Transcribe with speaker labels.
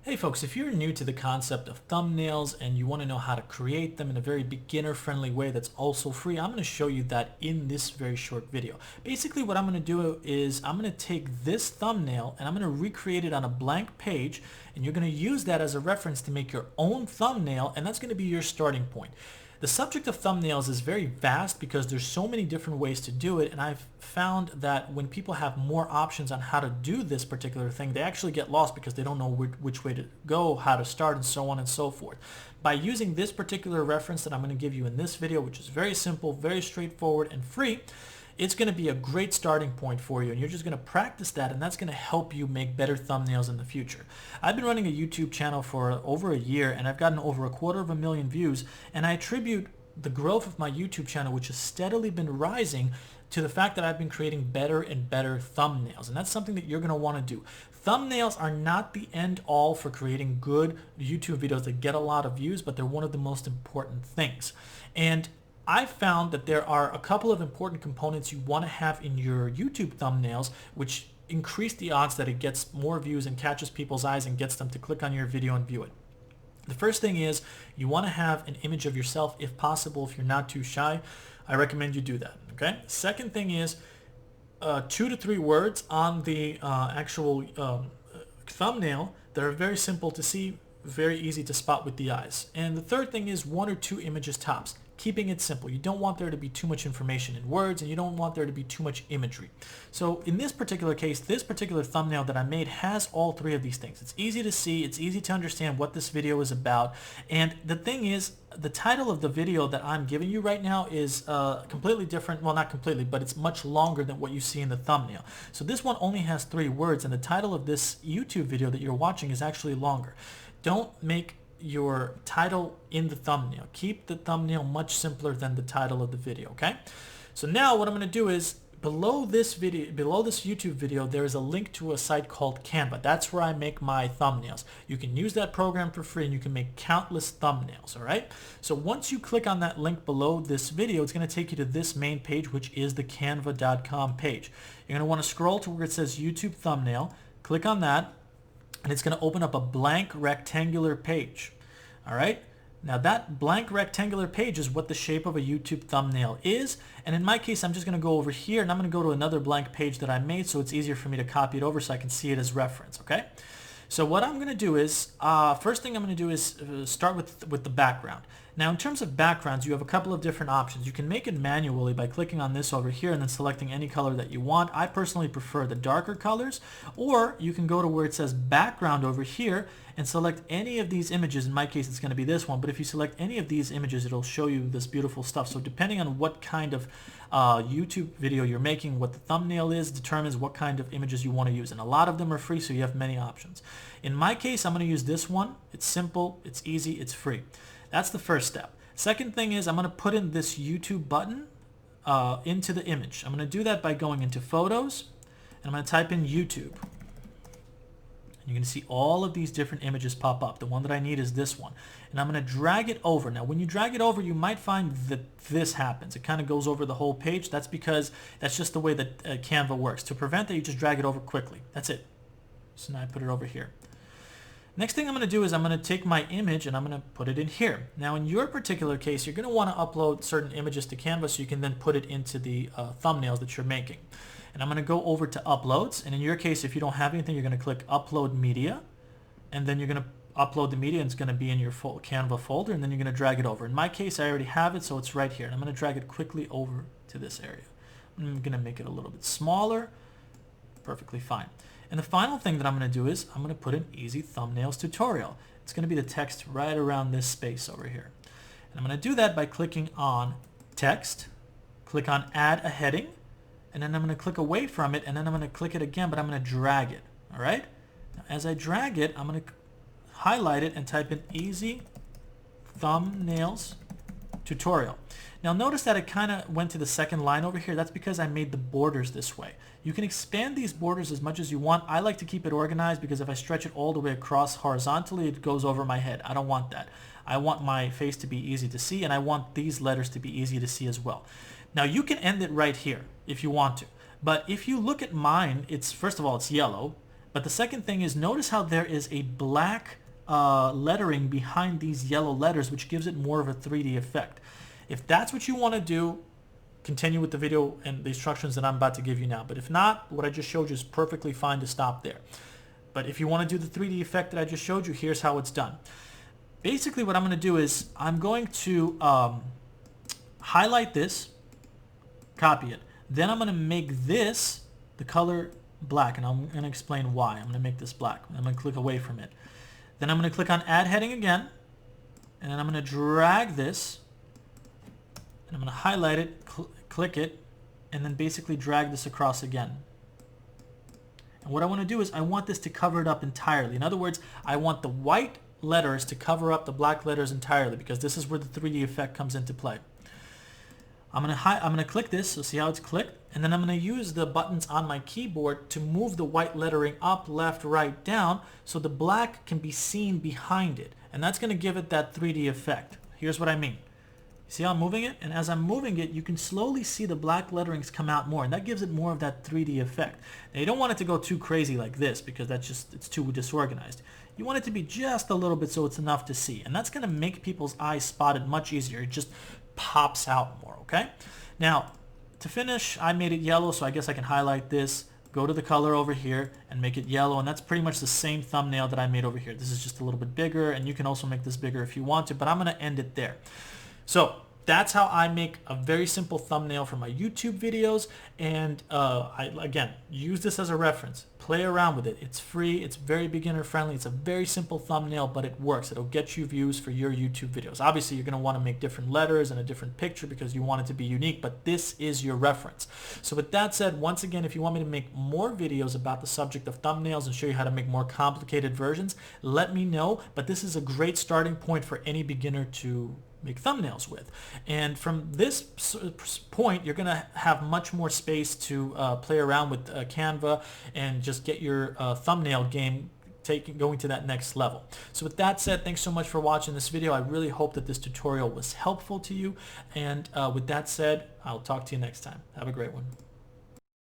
Speaker 1: Hey folks, if you're new to the concept of thumbnails and you want to know how to create them in a very beginner-friendly way that's also free, I'm going to show you that in this very short video. Basically what I'm going to do is I'm going to take this thumbnail and I'm going to recreate it on a blank page, and you're going to use that as a reference to make your own thumbnail, and that's going to be your starting point. The subject of thumbnails is very vast because there's so many different ways to do it, and I've found that when people have more options on how to do this particular thing, they actually get lost because they don't know which way to go, how to start, and so on and so forth. By using this particular reference that I'm going to give you in this video, which is very simple, very straightforward, and free, it's going to be a great starting point for you, and you're just going to practice that, and that's going to help you make better thumbnails in the future. I've been running a YouTube channel for over a year, and I've gotten over 250,000 views, and I attribute the growth of my YouTube channel, which has steadily been rising, to the fact that I've been creating better and better thumbnails, and that's something that you're going to want to do. Thumbnails are not the end all for creating good YouTube videos that get a lot of views, but they're one of the most important things. And I found that there are a couple of important components you want to have in your YouTube thumbnails, which increase the odds that it gets more views and catches people's eyes and gets them to click on your video and view it. The first thing is you want to have an image of yourself, if possible. If you're not too shy, I recommend you do that. Okay. Second thing is 2 to 3 words on the actual thumbnail that are very simple to see, very easy to spot with the eyes. And the third thing is 1 or 2 images tops. Keeping it simple. You don't want there to be too much information in words, and you don't want there to be too much imagery. So in this particular case, this particular thumbnail that I made has all 3 of these things. It's easy to see, it's easy to understand what this video is about, and the thing is, the title of the video that I'm giving you right now is completely different. Well, not completely, but it's much longer than what you see in the thumbnail. So this one only has 3 words, and the title of this YouTube video that you're watching is actually longer. Don't make your title in the thumbnail. Keep the thumbnail much simpler than the title of the video, okay? So now what I'm going to do is below this YouTube video, there is a link to a site called Canva. That's where I make my thumbnails. You can use that program for free, and you can make countless thumbnails, all right? So once you click on that link below this video, it's going to take you to this main page, which is the canva.com page. You're going to want to scroll to where it says YouTube thumbnail, click on that, and it's going to open up a blank rectangular page. All right. Now that blank rectangular page is what the shape of a YouTube thumbnail is. And in my case, I'm just going to go over here, and I'm going to go to another blank page that I made, so it's easier for me to copy it over so I can see it as reference. Okay. So what I'm going to do is, first thing I'm going to do is start with the background. Now in terms of backgrounds, you have a couple of different options. You can make it manually by clicking on this over here and then selecting any color that you want. I personally prefer the darker colors, or you can go to where it says background over here and select any of these images. In my case, it's going to be this one, but if you select any of these images, it'll show you this beautiful stuff. So depending on what kind of YouTube video you're making, what the thumbnail is determines what kind of images you want to use, and a lot of them are free, so you have many options. In my case, I'm going to use this one. It's simple, it's easy, it's free. That's the first step. Second thing is I'm going to put in this YouTube button into the image. I'm going to do that by going into Photos, and I'm going to type in YouTube. You're going to see all of these different images pop up. The one that I need is this one. And I'm going to drag it over. Now, when you drag it over, you might find that this happens. It kind of goes over the whole page. That's because that's just the way that Canva works. To prevent that, you just drag it over quickly. That's it. So now I put it over here. Next thing I'm going to do is I'm going to take my image and I'm going to put it in here. Now, in your particular case, you're going to want to upload certain images to Canva so you can then put it into the thumbnails that you're making. And I'm going to go over to Uploads, and in your case, if you don't have anything, you're going to click Upload Media, and then you're going to upload the media, and it's going to be in your Canva folder, and then you're going to drag it over. In my case, I already have it, so it's right here, and I'm going to drag it quickly over to this area. I'm going to make it a little bit smaller. Perfectly fine. And the final thing that I'm going to do is I'm going to put in Easy Thumbnails Tutorial. It's going to be the text right around this space over here. And I'm going to do that by clicking on Text, click on Add a Heading, and then I'm going to click away from it, and then I'm going to click it again, but I'm going to drag it. All right? Now, as I drag it, I'm going to highlight it and type in Easy Thumbnails Tutorial. Now notice that it kind of went to the second line over here. That's because I made the borders this way. You can expand these borders as much as you want. I like to keep it organized because if I stretch it all the way across horizontally, it goes over my head. I don't want that. I want my face to be easy to see, and I want these letters to be easy to see as well. Now you can end it right here if you want to. But if you look at mine, it's first of all, it's yellow. But the second thing is, notice how there is a black lettering behind these yellow letters, which gives it more of a 3D effect. If that's what you want to do, continue with the video and the instructions that I'm about to give you now. But if not, what I just showed you is perfectly fine to stop there. But if you want to do the 3D effect that I just showed you, here's how it's done. Basically what I'm going to do is I'm going to highlight this, copy it. Then I'm going to make this the color black, and I'm going to explain why. I'm going to make this black. I'm going to click away from it. Then I'm going to click on Add Heading again, and then I'm going to drag this, and I'm going to highlight it, click it, and then basically drag this across again. And what I want to do is I want this to cover it up entirely. In other words, I want the white letters to cover up the black letters entirely, because this is where the 3D effect comes into play. I'm going to click this, so see how it's clicked, and then I'm going to use the buttons on my keyboard to move the white lettering up, left, right, down, so the black can be seen behind it. And that's going to give it that 3D effect. Here's what I mean. See how I'm moving it? And as I'm moving it, you can slowly see the black letterings come out more, and that gives it more of that 3D effect. Now you don't want it to go too crazy like this, because it's too disorganized. You want it to be just a little bit so it's enough to see, and that's going to make people's eyes spot it much easier. It just pops out more, okay? Now, to finish, I made it yellow, so I guess I can highlight this, go to the color over here, and make it yellow, and that's pretty much the same thumbnail that I made over here. This is just a little bit bigger, and you can also make this bigger if you want to, but I'm going to end it there. So that's how I make a very simple thumbnail for my YouTube videos, and again, use this as a reference. Play around with it. It's free. It's very beginner friendly. It's a very simple thumbnail, but it works. It'll get you views for your YouTube videos. Obviously, you're going to want to make different letters and a different picture because you want it to be unique, but this is your reference. So with that said, once again, if you want me to make more videos about the subject of thumbnails and show you how to make more complicated versions, let me know, but this is a great starting point for any beginner to make thumbnails with. And from this point, you're going to have much more space to play around with Canva and just get your thumbnail game going to that next level. So with that said, thanks so much for watching this video. I really hope that this tutorial was helpful to you. And with that said, I'll talk to you next time. Have a great one.